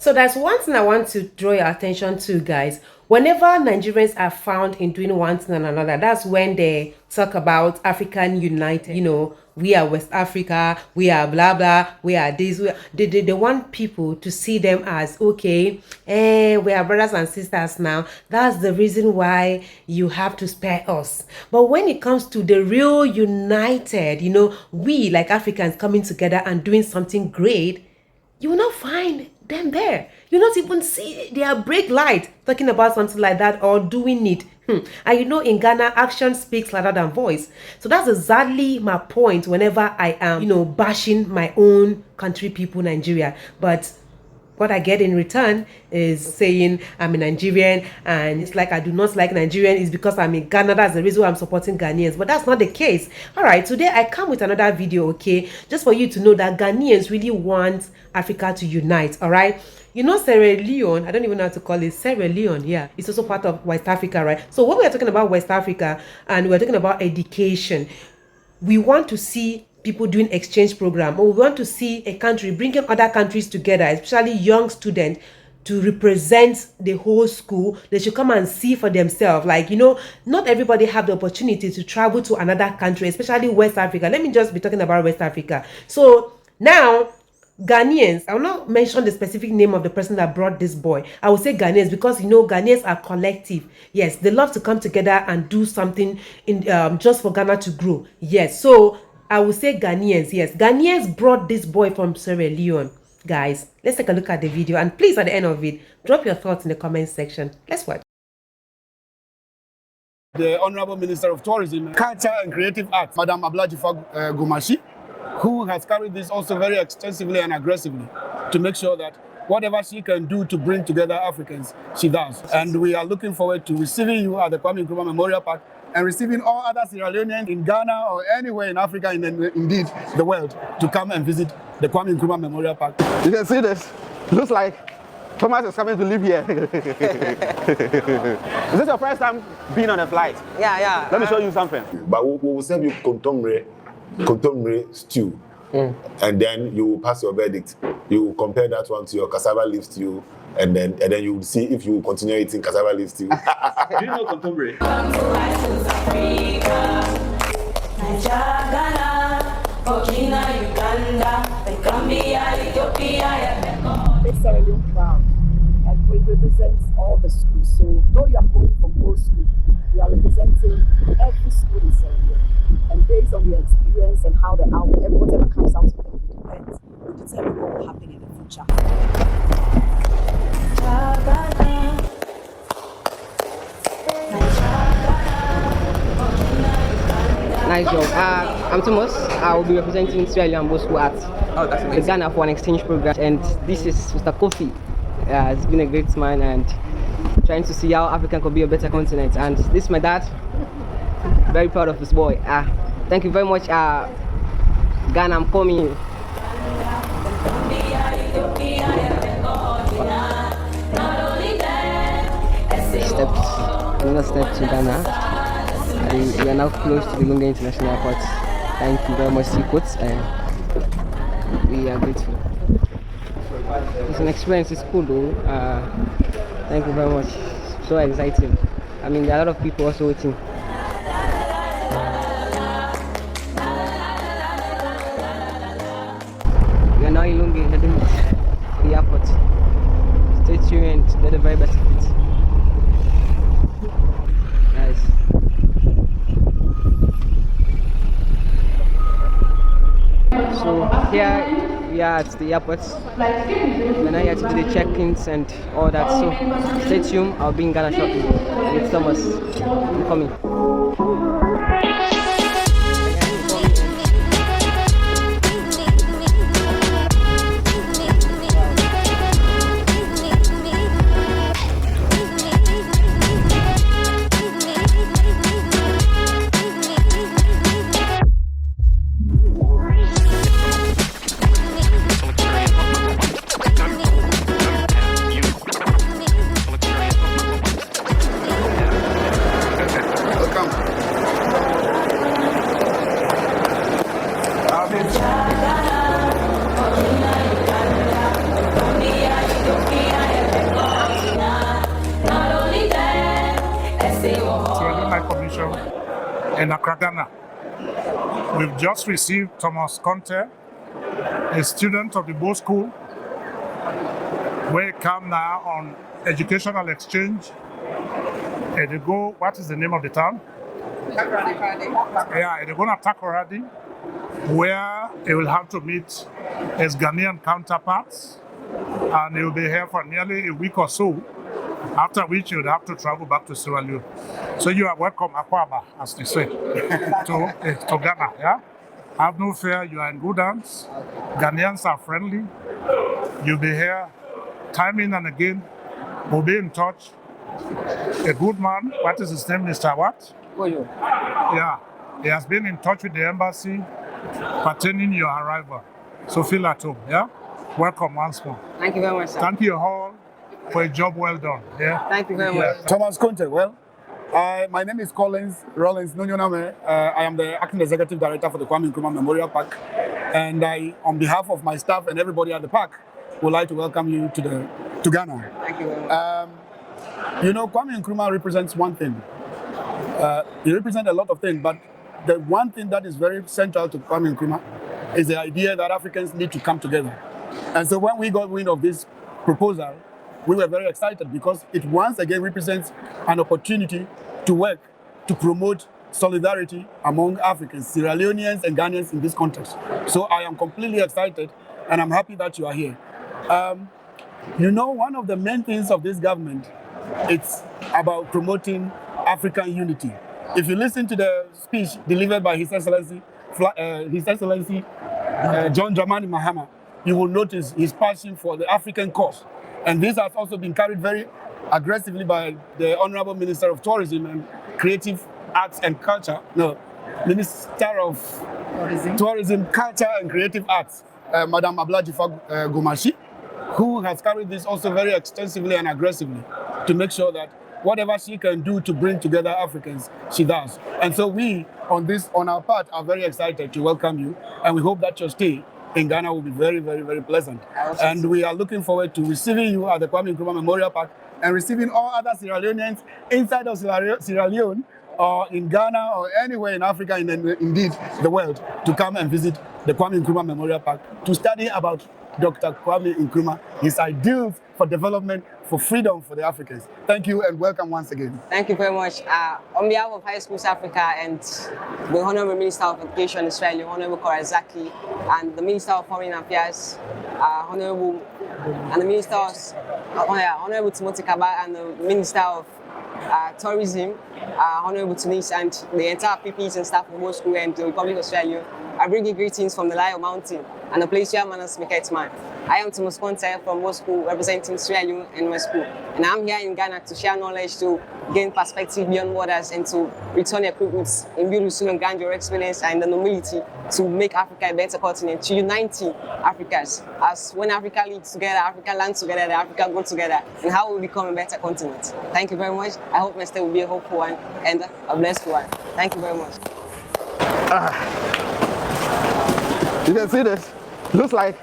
So that's one thing I want to draw your attention to, guys. Whenever Nigerians are found in doing one thing and another, that's when they talk about African United. You know, we are West Africa, we are blah blah, we are this. They want people to see them as okay, we are brothers and sisters now. That's the reason why you have to spare us. But when it comes to the real united, you know, we like Africans coming together and doing something great, you will not find them there. You not even see their brake light talking about something like that or doing it. And you know, in Ghana, action speaks louder than voice. So that's exactly my point whenever I am, you know, bashing my own country people, Nigeria. But what I get in return is saying I'm a Nigerian and it's like I do not like Nigerian is because I'm in Ghana. That's the reason why I'm supporting Ghanaians. But that's not the case. All right, today I come with another video, okay? Just for you to know that Ghanaians really want Africa to unite, all right? You know, Sierra Leone, I don't even know how to call it, Sierra Leone, yeah, it's also part of West Africa, right? So when we're talking about West Africa and we're talking about education, we want to see people doing exchange program, or we want to see a country bringing other countries together, especially young students, to represent the whole school. They should come and see for themselves. Like, you know, not everybody have the opportunity to travel to another country, especially West Africa. Let me just be talking about West Africa. So now Ghanaians, I will not mention the specific name of the person that brought this boy. I will say Ghanaians because, you know, Ghanaians are collective. Yes, they love to come together and do something in just for Ghana to grow. Yes, so I will say Ghanaians. Yes, Ghanaians brought this boy from Sierra Leone. Guys, let's take a look at the video, and please, at the end of it, drop your thoughts in the comment section. Let's watch. The Honorable Minister of Tourism, Culture and Creative Arts, Madam ABDULLAHI Gumashi, who has carried this also very extensively and aggressively to make sure that whatever she can do to bring together Africans, she does. And we are looking forward to receiving you at the Kwame Nkrumah Memorial Park and receiving all other Sierra Leoneans in Ghana or anywhere in Africa and indeed the world to come and visit the Kwame Nkrumah Memorial Park. You can see this. Looks like Thomas is coming to live here. Is this your first time being on a flight? Yeah. Let me show you something. But we will serve you contemporary stew. And then you will pass your verdict. You will compare that one to your cassava leaf stew, and then you will see if you will continue eating cassava leaf stew. Do you know contemporary? This Sierra Leone crown, and it represents all the schools. So though you are going from old school, you are representing every school in Sierra Leone. And based on your experience and how the album, whatever comes out of the event, will determine what will happen in the future. Nice job. I'm Thomas. I will be representing Sierra Leone Bosco at the Ghana for an exchange program. And this is Mr. Kofi. He's been a great man and trying to see how Africa could be a better continent. And this is my dad. Very proud of his boy. Thank you very much, Ghana. I'm coming. Another step to Ghana. We are now close to the Leone International Airport. Thank you very much, Seaports, and we are grateful. It's an experience. It's cool, though. Thank you very much. So exciting. I mean, there are a lot of people also waiting. We are now in Leone, heading to the airport. Stay tuned and get the very best of it. Nice. So here we are at the airport. We're now here to do the check-ins and all that. So stay tuned. I'll be in Ghana shortly with Thomas. I'm coming. in Accra, Ghana. We've just received Thomas Conte, a student of the Bow School. We come now on educational exchange. And they go, what is the name of the town? Yeah, they're going to Takoradi, where he will have to meet his Ghanaian counterparts, and he will be here for nearly a week or so, after which he would have to travel back to Sierra Leone. So you are welcome, Kwame, as they say, to Ghana. Yeah? Have no fear, you are in good hands. Ghanaians are friendly. You'll be here time in and again. We'll be in touch. A good man, what is his name, Mr. What? Koyo. Yeah, he has been in touch with the embassy pertaining your arrival. So feel at home, yeah? Welcome once more. Thank you very much, sir. Thank you all for a job well done. Yeah. Thank you very much. Thomas Conte, well, my name is Rollins Nunyoname. I am the Acting Executive Director for the Kwame Nkrumah Memorial Park. And I, on behalf of my staff and everybody at the park, would like to welcome you to Ghana. Thank you very much. You know, Kwame Nkrumah represents one thing. He represents a lot of things, but the one thing that is very central to Kwame Nkrumah is the idea that Africans need to come together. And so when we got wind of this proposal, we were very excited because it once again represents an opportunity to work to promote solidarity among Africans, Sierra Leoneans and Ghanaians in this context. So I am completely excited and I'm happy that you are here. You know, one of the main things of this government, it's about promoting African unity. If you listen to the speech delivered by His Excellency John Dramani Mahama, you will notice his passion for the African cause. And this has also been carried very aggressively by the Honorable Minister of Tourism and Creative Arts and Culture, Minister of Tourism, Culture and Creative Arts, Madam ABDULLAHI Gumashi, who has carried this also very extensively and aggressively to make sure that whatever she can do to bring together Africans, she does. And so we, on our part, are very excited to welcome you, and we hope that your stay in Ghana will be very, very, very pleasant. And we are looking forward to receiving you at the Kwame Nkrumah Memorial Park and receiving all other Sierra Leoneans inside of Sierra Leone or in Ghana or anywhere in Africa and indeed the world to come and visit the Kwame Nkrumah Memorial Park to study about Dr. Kwame Nkrumah, his ideals for development, for freedom for the Africans. Thank you and welcome once again. Thank you very much. On behalf of High Schools Africa and the Honorable Minister of Education Israel, Honorable Korazaki, and the Minister of Foreign Affairs, and the Minister of Honorable Timothy Kaba, and the Minister of Tourism, Honorable Tunis, and the entire PPs and staff of Bow School and the Republic of Australia, I bring you greetings from the Lion Mountain and the place where manners make it man. I am Thomas Conte from Bow School, representing Sierra Leone and my school. And I'm here in Ghana to share knowledge, to gain perspective beyond borders, and to return your quick roots, imbue with student grandeur experience and the humility to make Africa a better continent, to uniting Africans. As when Africa leads together, Africa lands together, the Africa go together, and how we become a better continent. Thank you very much. I hope my stay will be a hopeful one and a blessed one. Thank you very much. You can see this. Looks like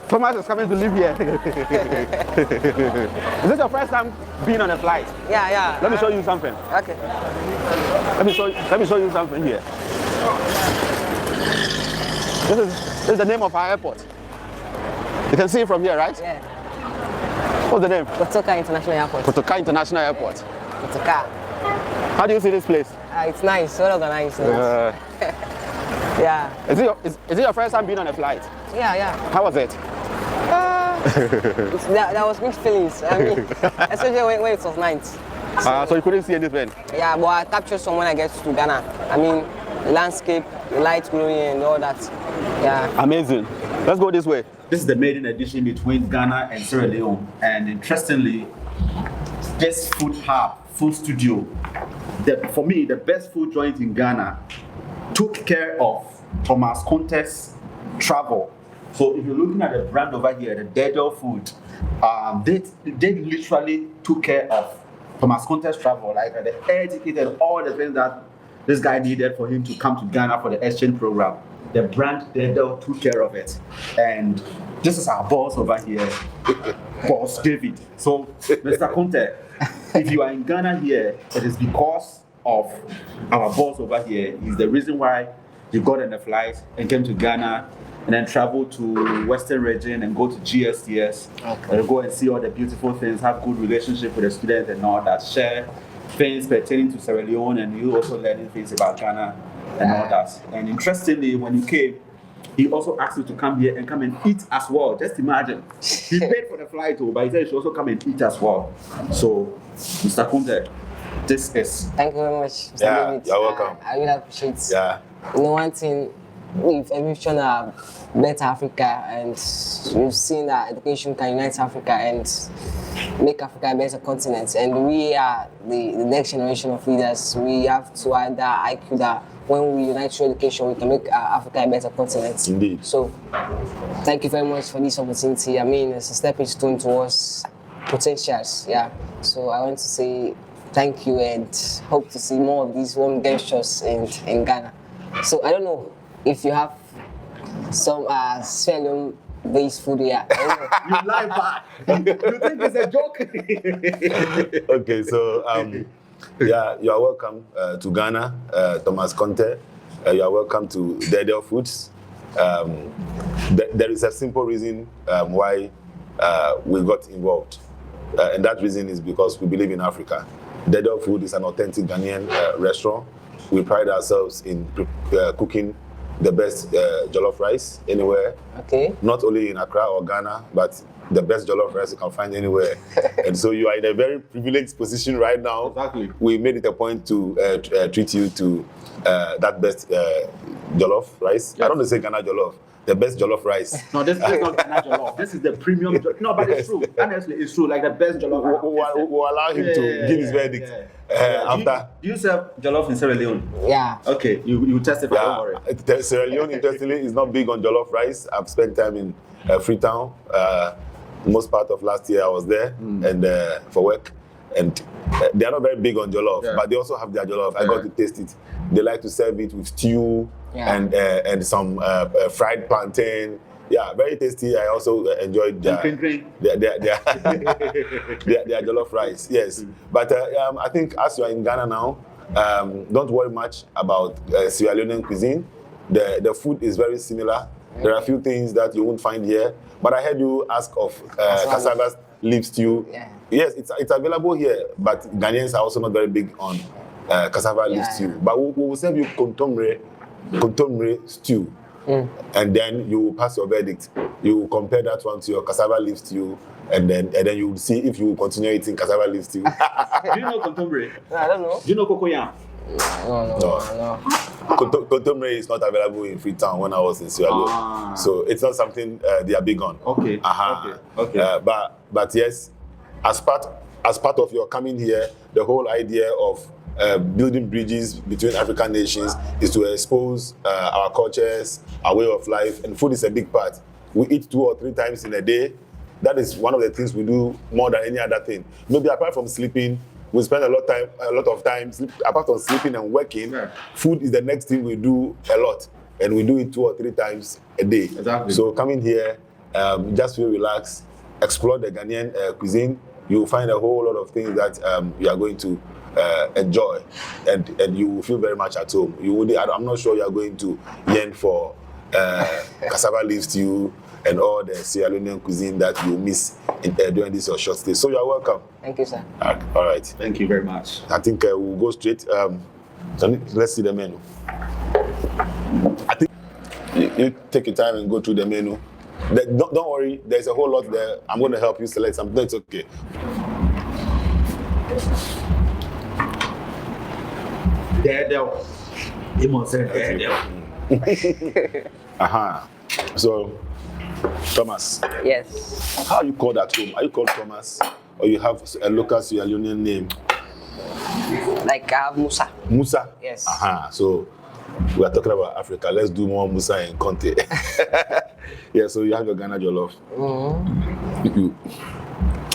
Thomas is coming to live here. Is this your first time being on a flight? Yeah. Let me show you something. Okay. Let me show you something here. This is the name of our airport. You can see it from here, right? Yeah. What's the name? Kotoka International Airport. Kotoka International Airport. Kotoka. How do you see this place? It's nice, well organized. Yeah. Is it your first time being on a flight? Yeah. How was it? There was mixed feelings. I mean, especially when it was night. So you couldn't see anything? Yeah, but I captured some when I get to Ghana. I mean, the landscape, the light glowing and all that. Yeah. Amazing. Let's go this way. This is the maiden edition between Ghana and Sierra Leone. And interestingly, this food hub, food studio, for me, the best food joint in Ghana, took care of Thomas Conte's travel. So if you're looking at the brand over here, the Dedo food, they literally took care of Thomas Conte's travel, like the air ticket and all the things that this guy needed for him to come to Ghana for the exchange program. The brand Dedo took care of it. And this is our boss over here, Boss David. So, Mr. Conte, if you are in Ghana here, it is because of our boss over here. He's the reason why he got on a flight and came to Ghana and then traveled to Western region and go to GSTS and go and see all the beautiful things, have good relationship with the students and all that, share things pertaining to Sierra Leone, and you also learning things about Ghana and all that. And interestingly, when you came, he also asked you to come here and come and eat as well. Just imagine. He paid for the flight, but he said you should also come and eat as well. So, Mr. Kunte, this is... Thank you very much, Mr. Yeah, David. you're welcome. I really appreciate it. Yeah. You know, one thing, we've envisioned a better Africa, and we've seen that education can unite Africa and make Africa a better continent. And we are the next generation of leaders. We have to add that IQ that when we unite through education, we can make Africa a better continent. Indeed. So, thank you very much for this opportunity. I mean, it's a stepping stone towards potentials. Yeah. So I want to say thank you and hope to see more of these warm gestures in Ghana. So I don't know if you have some Sierra Leone-based food here. You lie back. You think it's a joke? Okay, so yeah, you are welcome to Ghana, Thomas Conte. You are welcome to Dedel Foods. There is a simple reason why we got involved, and that reason is because we believe in Africa. Dedel Food is an authentic Ghanaian restaurant. We pride ourselves in cooking the best jollof rice anywhere. Okay. Not only in Accra or Ghana, but the best jollof rice you can find anywhere. And so you are in a very privileged position right now. Exactly. We made it a point to treat you to that best jollof rice. Yes. I don't want to say Ghana jollof. The best jollof rice. No, this is not Ghana jollof. This is the premium jollof. No, but it's true. Honestly, it's true. Like the best jollof. We'll allow him to give his verdict after. Do you serve jollof in Sierra Leone? Yeah. Okay, you testify. Don't worry. Sierra Leone, interestingly, is not big on jollof rice. I've spent time in Freetown. Most part of last year I was there and for work. And they are not very big on jollof, but they also have their jollof. I got to taste it. They like to serve it with stew and some fried plantain. Yeah, very tasty. I also enjoyed their jollof rice. Yes, but I think as you are in Ghana now, don't worry much about Sierra Leonean cuisine. The food is very similar. There are a few things that you won't find here. But I heard you ask of cassava leaf stew. Yeah. Yes, it's available here, but Ghanaians are also not very big on cassava leaf stew. But we will serve you contomre stew, and then you will pass your verdict. You will compare that one to your cassava leaf stew, and then you will see if you will continue eating cassava leaf stew. Do you know contomre? I don't know. Do you know cocoyam? No. Contomre is not available in Freetown when I was in Sierra Leone, so it's not something they are big on. Okay. Okay. But yes, as part of your coming here, the whole idea of building bridges between African nations is to expose our cultures, our way of life, and food is a big part. We eat 2 or 3 times in a day. That is one of the things we do more than any other thing. Maybe apart from sleeping, we spend a lot of time apart from sleeping and working. Food is the next thing we do a lot, and we do it 2 or 3 times a day. Exactly. So coming here, just feel relaxed, explore the Ghanaian cuisine. You will find a whole lot of things that you are going to enjoy, and you will feel very much at home. I'm not sure you are going to yearn for cassava leaf stew and all the Sierra Leonean cuisine that you miss during this short stay. So you are welcome. Thank you, sir. All right. Thank you very much. I think we'll go straight. So let's see the menu. I think you take your time and go through the menu. Don't worry, there's a whole lot there. I'm going to help you select something. It's okay. Dedel. So, Thomas. Yes. How are you called at home? Are you called Thomas, or you have a local Sierra Leonean name? Like I have Musa. Musa? Yes. So we are talking about Africa. Let's do more Musa and Conte. Yeah, so you have your Ghana jollof.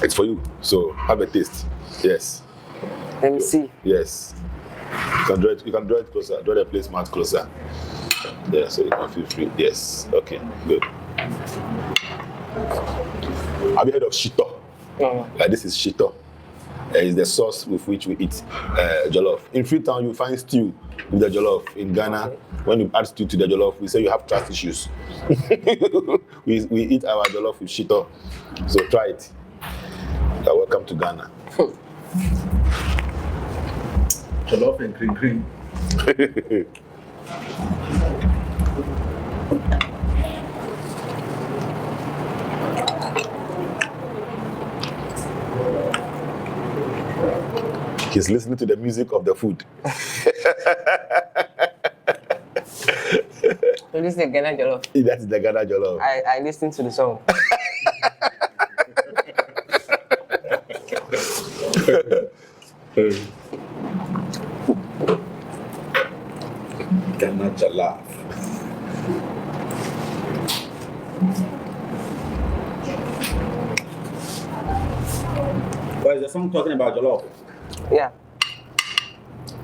It's for you. So have a taste. Yes. Let me see. Yes. You can draw it closer. Draw the place much closer. Yeah, so you can feel free. Yes. Okay, good. Have you heard of shito? No. Like this is shito. is the sauce with which we eat jollof. In Freetown, you find stew with the jollof. In Ghana, when you add stew to the jollof, we say you have trust issues. we eat our jollof with shito. So try it. Welcome to Ghana. Jollof and cream. He's listening to the music of the food. So this is the Ghana jollof. That is the Ghana jollof. I listened to the song. Ghana jollof. What is the song talking about jollof? Yeah.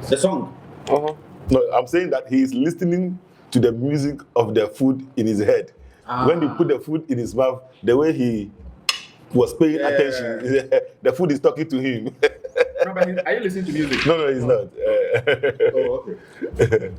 The song? No, I'm saying that he is listening to the music of the food in his head. When he put the food in his mouth, the way he was paying attention, the food is talking to him. No, but are you listening to music? No, he's not. Oh, okay.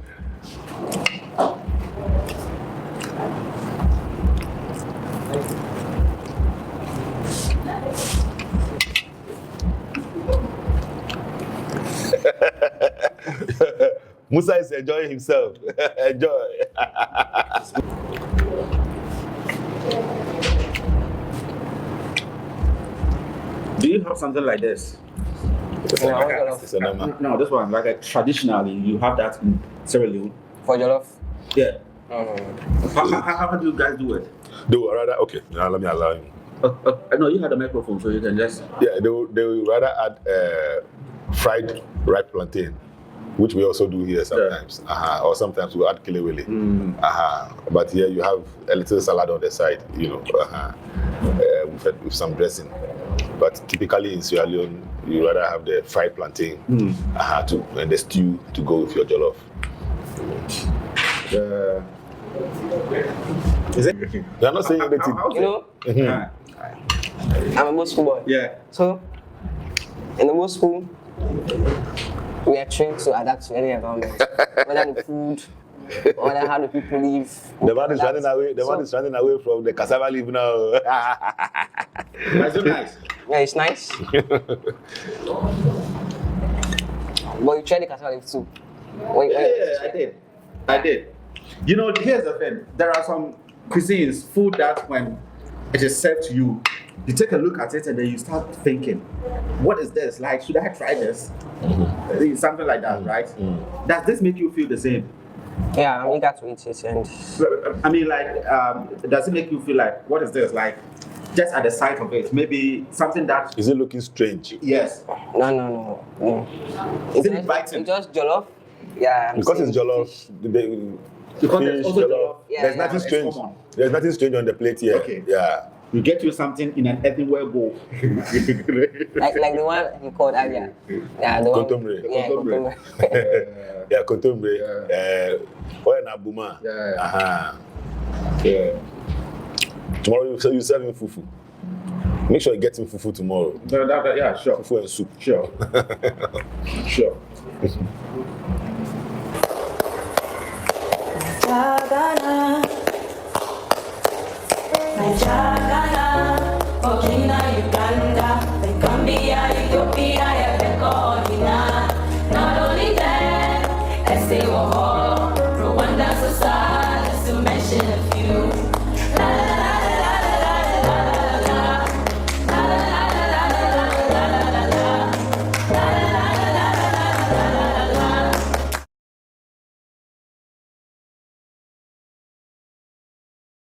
Musa is enjoying himself. Enjoy. Do you have something like this? It's a normal. No, this one, traditionally, you have that in Sierra Leone. For jollof? Yeah. How do you guys do it? Okay, now let me allow him. No, you had a microphone, so you can just. Yeah, they will rather add fried ripe plantain, which we also do here sometimes. Or sometimes we add kilewele. But here you have a little salad on the side, with some dressing. But typically in Sierra Leone, you rather have the fried plantain and the stew to go with your jollof. Is it? You're not saying anything. You know, I'm a Muslim boy. Yeah. So, in the Muslim, we are trained to adapt to any environment, whether the food, or whether how the people live. The man is running away. The man is running away from the cassava leaf now. That's so nice. Yeah, it's nice. But you try the cassava leaf too. I did. You know, here's the thing. There are some cuisines, food that when it is served to you, you take a look at it and then you start thinking, what is this? Like, should I try this? Something like that, right? Does this make you feel the same? Yeah, I'm eager to eat it. And I mean, does it make you feel like, what is this? Like, just at the sight of it, maybe something that... Is it looking strange? Yes. No. Is it biting? It's just jollof. Yeah. Because it's jollof. Because there's also jollof. There's nothing strange. There's nothing strange on the plate here. Okay. Yeah. You get you something in an earthenware bowl. like the one you called earlier. Yeah, the one. Contemporary. Yeah, contemporary. Yeah, contemporary. Oil na buma. Yeah. Tomorrow you serve him fufu. Make sure you get him fufu tomorrow. Yeah, sure. Fufu and soup. Sure. Sure. Ghana, Burkina, Uganda, Gambia, Ethiopia, not only that, I say,